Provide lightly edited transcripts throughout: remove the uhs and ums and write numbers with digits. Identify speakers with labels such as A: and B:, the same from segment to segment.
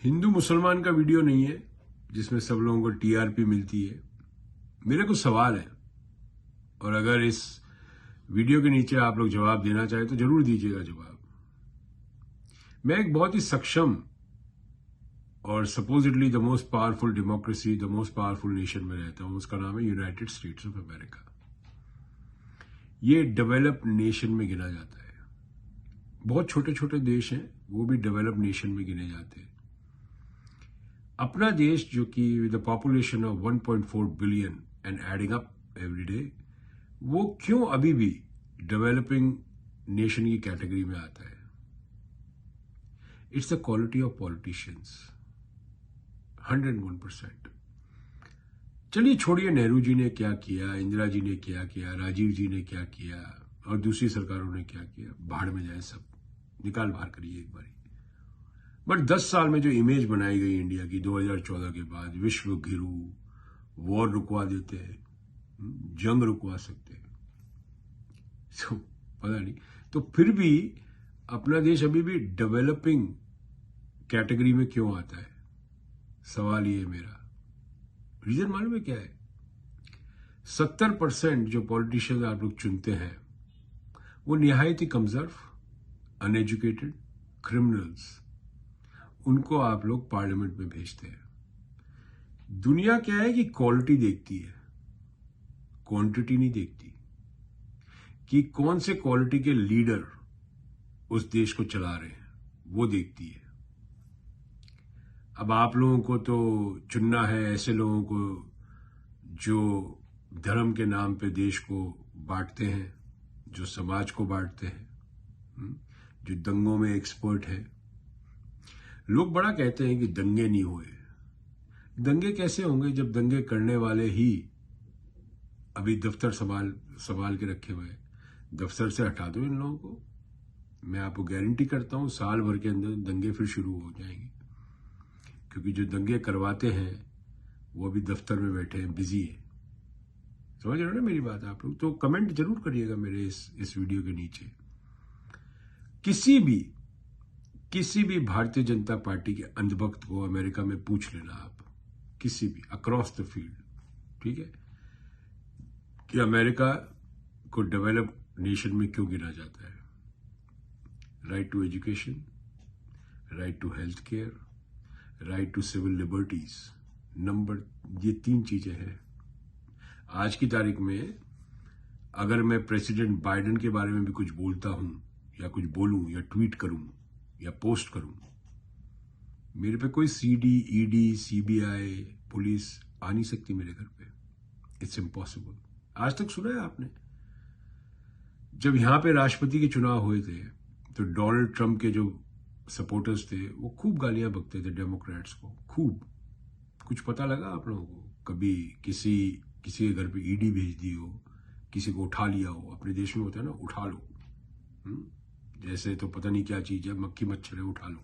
A: हिंदू मुसलमान का वीडियो नहीं है जिसमें सब लोगों को टीआरपी मिलती है। मेरे को सवाल है, और अगर इस वीडियो के नीचे आप लोग जवाब देना चाहें तो जरूर दीजिएगा जवाब। मैं एक बहुत ही सक्षम और supposedly the most powerful democracy, the most powerful nation में रहता हूं। उसका नाम है यूनाइटेड स्टेट्स ऑफ अमेरिका। ये डेवलप नेशन में गिना जाता है। बहुत छोटे छोटे देश हैं, वो भी डेवलप नेशन में गिने जाते हैं। अपना देश जो कि with the population of 1.4 billion and adding up every day, वो क्यों अभी भी डेवलपिंग नेशन की कैटेगरी में आता है? It's the quality of politicians, 101%। चलिए छोड़िए नेहरू जी ने क्या किया, इंदिरा जी ने क्या किया, राजीव जी ने क्या किया और दूसरी सरकारों ने क्या किया, बाहर में जाए, सब निकाल बाहर करिए एक बारी। बट 10 साल में जो इमेज बनाई गई इंडिया की 2014 के बाद, विश्व गुरु, वॉर रुकवा देते हैं, जंग रुकवा सकते हैं, तो पता नहीं। तो फिर भी अपना देश अभी भी डेवलपिंग कैटेगरी में क्यों आता है? सवाल ये मेरा। रीजन मालूम है क्या है? 70% जो पॉलिटिशियन आप लोग चुनते हैं वो निहायत ही कमजोर, अनएजुकेटेड क्रिमिनल्स, उनको आप लोग पार्लियामेंट में भेजते हैं। दुनिया क्या है कि क्वालिटी देखती है, क्वांटिटी नहीं देखती कि कौन से क्वालिटी के लीडर उस देश को चला रहे हैं, वो देखती है। अब आप लोगों को तो चुनना है ऐसे लोगों को जो धर्म के नाम पे देश को बांटते हैं, जो समाज को बांटते हैं, जो दंगों में एक्सपर्ट है। लोग बड़ा कहते हैं कि दंगे नहीं हुए। दंगे कैसे होंगे जब दंगे करने वाले ही अभी दफ्तर संभाल के रखे हुए हैं? दफ्तर से हटा दो इन लोगों को, मैं आपको गारंटी करता हूं साल भर के अंदर दंगे फिर शुरू हो जाएंगे। क्योंकि जो दंगे करवाते हैं वो अभी दफ्तर में बैठे हैं, बिजी है। समझ रहे हो ना मेरी बात आप लोग? तो कमेंट जरूर करिएगा मेरे इस वीडियो के नीचे। किसी भी भारतीय जनता पार्टी के अंधभक्त को अमेरिका में पूछ लेना आप, किसी भी अक्रॉस द फील्ड, ठीक है, कि अमेरिका को डेवलप नेशन में क्यों गिना जाता है? Right to education, right to health care, right to civil liberties, ये 3 चीजें हैं। आज की तारीख में अगर मैं प्रेसिडेंट बाइडेन के बारे में भी कुछ बोलता हूं या कुछ बोलूं या ट्वीट करूं या पोस्ट करूं, मेरे पे कोई सीडी, ईडी, सीबीआई, पुलिस आ नहीं सकती मेरे घर पे। It's impossible. आज तक सुना है आपने? जब यहां पे राष्ट्रपति के चुनाव हुए थे तो डोनाल्ड ट्रंप के जो सपोर्टर्स थे वो खूब गालियां बकते थे डेमोक्रेट्स को, खूब। कुछ पता लगा आप लोगों को? कभी किसी के घर पे ईडी भेज दी हो, किसी को उठा लिया हो? अपने देश में होता है ना, उठा लो, जैसे तो पता नहीं क्या चीज है, मक्खी मच्छर है, उठा लो।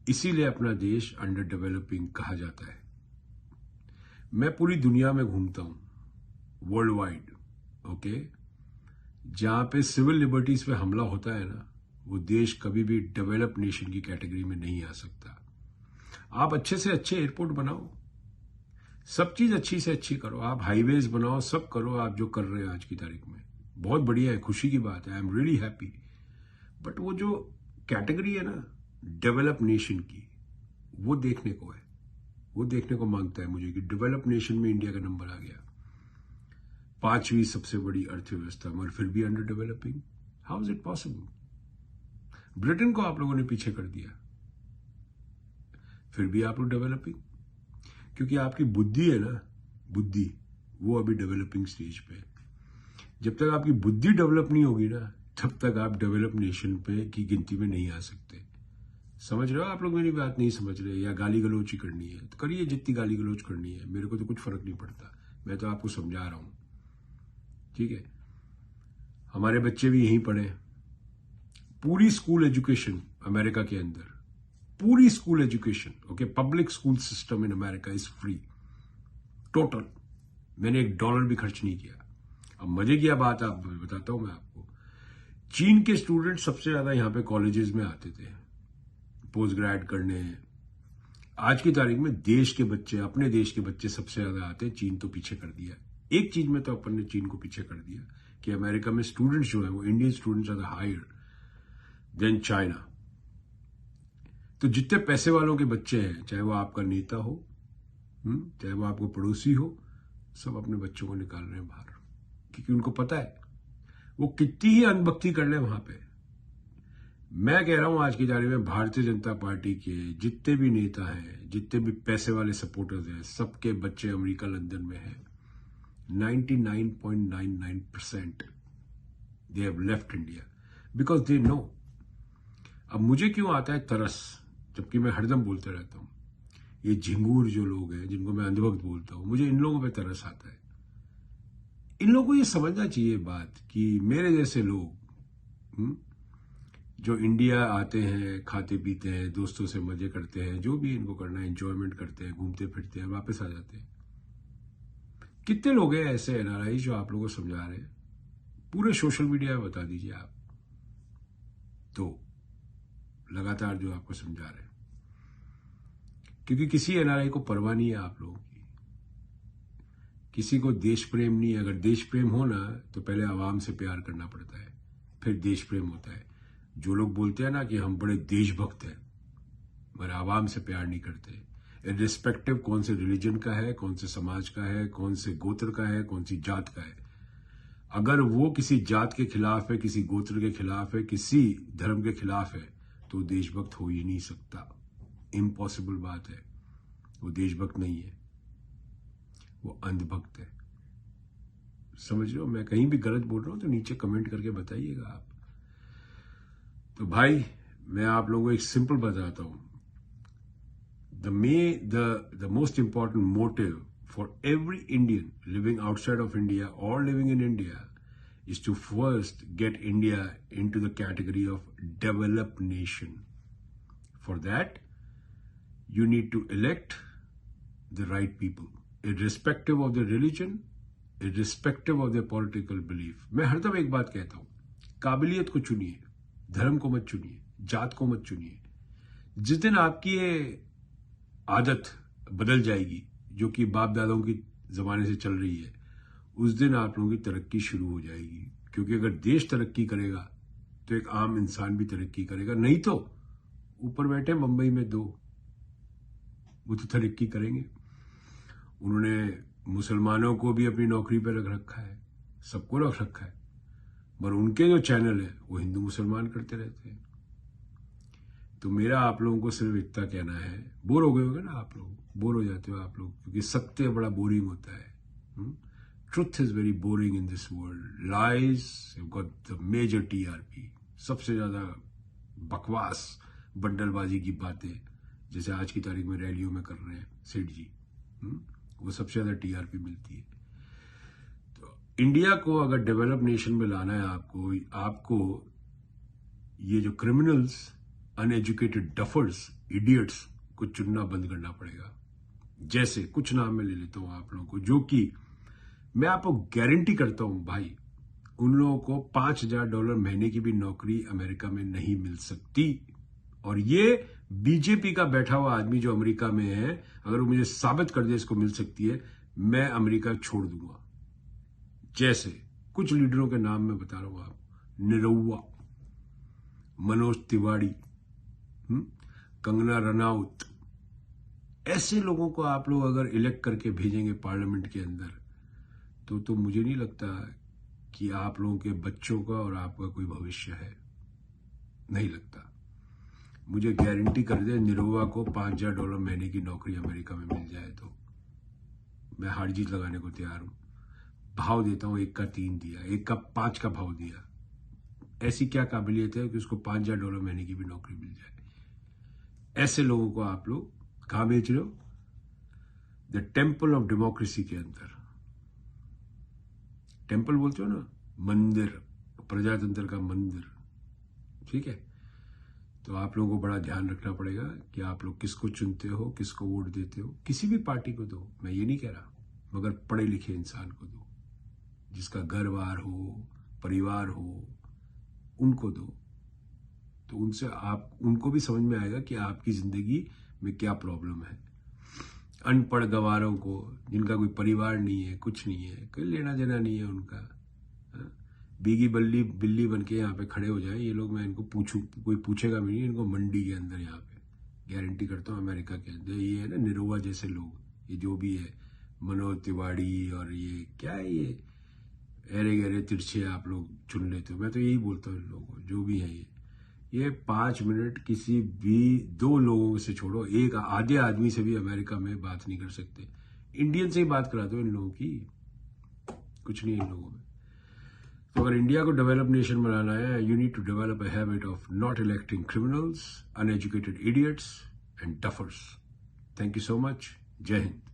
A: इसीलिए अपना देश अंडर डेवलपिंग कहा जाता है। मैं पूरी दुनिया में घूमता हूं, वर्ल्ड वाइड, ओके। जहां पे सिविल लिबर्टीज पे हमला होता है ना, वो देश कभी भी डेवलप नेशन की कैटेगरी में नहीं आ सकता। आप अच्छे से अच्छे एयरपोर्ट बनाओ, सब चीज अच्छी से अच्छी करो, आप हाईवेज बनाओ, सब करो आप जो कर रहे हैं आज की तारीख में। बहुत बढ़िया है, खुशी की बात है, I am really happy. But वो जो कैटेगरी है ना डेवलप नेशन की, वो देखने को है, वो देखने को मांगता है मुझे कि डेवलप नेशन में इंडिया का नंबर आ गया, 5वीं सबसे बड़ी अर्थव्यवस्था, मगर फिर भी under developing. How is it possible? Britain को आप लोगों ने पीछे कर दिया, फिर भी आप लोग डेवलपिंग। क्योंकि आपकी बुद्धि है ना, बुद्धि, वो अभी डेवलपिंग स्टेज पे है। जब तक आपकी बुद्धि डेवलप नहीं होगी ना, तब तक आप डेवलप नेशन पे की गिनती में नहीं आ सकते। समझ रहे हो आप लोग मेरी बात? नहीं समझ रहे? या गाली गलोच ही करनी है तो करिए, जितनी गाली गलोच करनी है, मेरे को तो कुछ फर्क नहीं पड़ता। मैं तो आपको समझा रहा हूं, ठीक है। हमारे बच्चे भी यहीं पढ़े, पूरी स्कूल एजुकेशन अमेरिका के अंदर, पूरी school education, okay, public school system in America is free total. मैंने $1 भी खर्च नहीं किया। अब मजे की बात आप बताता हूं मैं आपको, चीन के स्टूडेंट सबसे ज्यादा यहाँ पे कॉलेजेस में आते थे पोस्ट ग्रेड करने, आज की तारीख में देश के बच्चे, अपने देश के बच्चे सबसे ज्यादा आते हैं। चीन तो पीछे कर दिया। एक चीज में तो अपन ने चीन को पीछे कर दिया कि अमेरिका में स्टूडेंट्स जो है वो Indian students are higher than China. तो जितने पैसे वालों के बच्चे हैं, चाहे वो आपका नेता हो, चाहे वो आपको पड़ोसी हो, सब अपने बच्चों को निकाल रहे हैं बाहर, क्योंकि उनको पता है वो कितनी ही अनभक्ति कर ले वहां पे। मैं कह रहा हूं आज की तारीख में भारतीय जनता पार्टी के जितने भी नेता हैं, जितने भी पैसे वाले सपोर्टर्स हैं, सबके बच्चे अमेरिका लंदन में हैं। 99.99% they have left India because they know. अब मुझे क्यों आता है तरस, जबकि मैं हरदम बोलते रहता हूं, ये झिंगूर जो लोग हैं जिनको मैं अंधभक्त बोलता हूं, मुझे इन लोगों पे तरस आता है। इन लोगों को ये समझना चाहिए बात कि मेरे जैसे लोग जो इंडिया आते हैं, खाते पीते हैं, दोस्तों से मजे करते हैं, जो भी इनको करना है, एंजॉयमेंट करते हैं, घूमते फिरते हैं, वापस आ जाते हैं। कितने लोग हैं ऐसे एनआरआई जो आप लोगों को समझा रहे हैं? पूरे सोशल मीडिया में बता दीजिए आप, तो लगातार जो आपको समझा रहे हैं, क्योंकि किसी एनआरआई को परवाह नहीं है आप लोगों की, किसी को देश प्रेम नहीं है। अगर देश प्रेम हो ना तो पहले आवाम से प्यार करना पड़ता है, फिर देश प्रेम होता है। जो लोग बोलते हैं ना कि हम बड़े देशभक्त हैं, मगर आवाम से प्यार नहीं करते, इर्रिस्पेक्टिव कौन से रिलीजन का है, कौन से समाज का है, कौन से गोत्र का है, कौन सी जात का है। अगर वो किसी जात के खिलाफ है, किसी गोत्र के खिलाफ है, किसी धर्म के खिलाफ है, तो देशभक्त हो ही नहीं सकता। इम्पॉसिबल बात है। वो देशभक्त नहीं है, वो अंधभक्त है। समझ रहे हो? मैं कहीं भी गलत बोल रहा हूं तो नीचे कमेंट करके बताइएगा आप। तो भाई मैं आप लोगों को एक सिंपल बताता हूं, the most important motive for every Indian living outside of India or living in India is to first get India into the category of developed nation. For that, you need to elect the right people, irrespective of their religion, irrespective of their political belief. मैं हरदम एक बात कहता हूं, काबिलियत को चुनिए, धर्म को मत चुनिए, जात को मत चुनिए। जिस दिन आपकी ये आदत बदल जाएगी, जो कि बाप दादाओं की जमाने से चल रही है, उस दिन आप लोगों की तरक्की शुरू हो जाएगी। क्योंकि अगर देश तरक्की करेगा तो एक आम इंसान भी तरक्की करेगा, नहीं तो ऊपर बैठे मुंबई में दो, वो तो तरक्की करेंगे। उन्होंने मुसलमानों को भी अपनी नौकरी पर रख रखा है, सबको रख रखा है, मगर उनके जो चैनल है वो हिंदू मुसलमान करते रहते हैं। तो मेरा आप लोगों को सिर्फ इतना कहना है, बोर हो गए होंगे ना आप लोग, बोर हो जाते हो आप लोग, क्योंकि सत्य बड़ा बोरिंग होता है। Truth is very boring in this world. Lies have got the major TRP. सबसे ज्यादा बकवास बंडलबाजी की बातें, जैसे आज की तारीख में रैलियों में कर रहे हैं सेठ जी, वो सबसे ज्यादा टीआरपी मिलती है। तो इंडिया को अगर डेवलप नेशन में लाना है आपको ये जो क्रिमिनल्स, अनएजुकेटेड डफर्स, इडियट्स को चुनना बंद करना पड़ेगा। जैसे कुछ नाम मैं ले लेता हूं आप लोगों को, जो कि मैं आपको गारंटी करता हूं भाई, उन लोगों को $5,000 महीने की भी नौकरी अमेरिका में नहीं मिल सकती। और ये बीजेपी का बैठा हुआ आदमी जो अमेरिका में है, अगर वो मुझे साबित कर दे इसको मिल सकती है, मैं अमेरिका छोड़ दूंगा। जैसे कुछ लीडरों के नाम मैं बता रहा हूं आप, निरहुआ, मनोज तिवारी, कंगना रनौत, ऐसे लोगों को आप लोग अगर इलेक्ट करके भेजेंगे पार्लियामेंट के अंदर, तो मुझे नहीं लगता कि आप लोगों के बच्चों का और आपका कोई भविष्य है, नहीं लगता। मुझे गारंटी कर दे निरहुआ को $5,000 महीने की नौकरी अमेरिका में मिल जाए तो मैं हार जीत लगाने को तैयार हूं। भाव देता हूं, 1 का 3 दिया, 1 का 5 का भाव दिया। ऐसी क्या काबिलियत है कि उसको $5,000 महीने की भी नौकरी मिल जाए? ऐसे लोगों को आप लोग कहां बेच रहे हो? द टेम्पल ऑफ डेमोक्रेसी के अंदर। टेम्पल बोलते हो ना, मंदिर, प्रजातंत्र का मंदिर, ठीक है? तो आप लोगों को बड़ा ध्यान रखना पड़ेगा कि आप लोग किसको चुनते हो, किसको वोट देते हो। किसी भी पार्टी को दो, मैं ये नहीं कह रहा, मगर पढ़े लिखे इंसान को दो, जिसका घर बार हो, परिवार हो, उनको दो। तो उनसे आप, उनको भी समझ में आएगा कि आपकी जिंदगी में क्या प्रॉब्लम है। अनपढ़ गवारों को, जिनका कोई परिवार नहीं है, कुछ नहीं है, कोई लेना देना नहीं है उनका, बीगी बल्ली बिल्ली बन के यहाँ पे खड़े हो जाए ये लोग, मैं इनको पूछूं, कोई पूछेगा भी नहीं इनको मंडी के अंदर। यहाँ पे गारंटी करता हूँ अमेरिका के अंदर ये है ना निरोवा जैसे लोग, ये जो भी है मनोज तिवाड़ी और ये क्या है, ये अरे गहरे तिरछे आप लोग चुन लेते हो। मैं तो यही बोलता हूँ इन लोगों को, जो भी है ये 5 मिनट किसी भी 2 लोगों से छोड़ो, एक आधे आदमी से भी अमेरिका में बात नहीं कर सकते। इंडियन से ही बात करा दो इन लोगों की, कुछ नहीं इन लोगों में। तो अगर इंडिया को डेवलप नेशन बनाना है, you need to develop a habit of not electing criminals, uneducated idiots and duffers. Thank you so much. जय हिंद।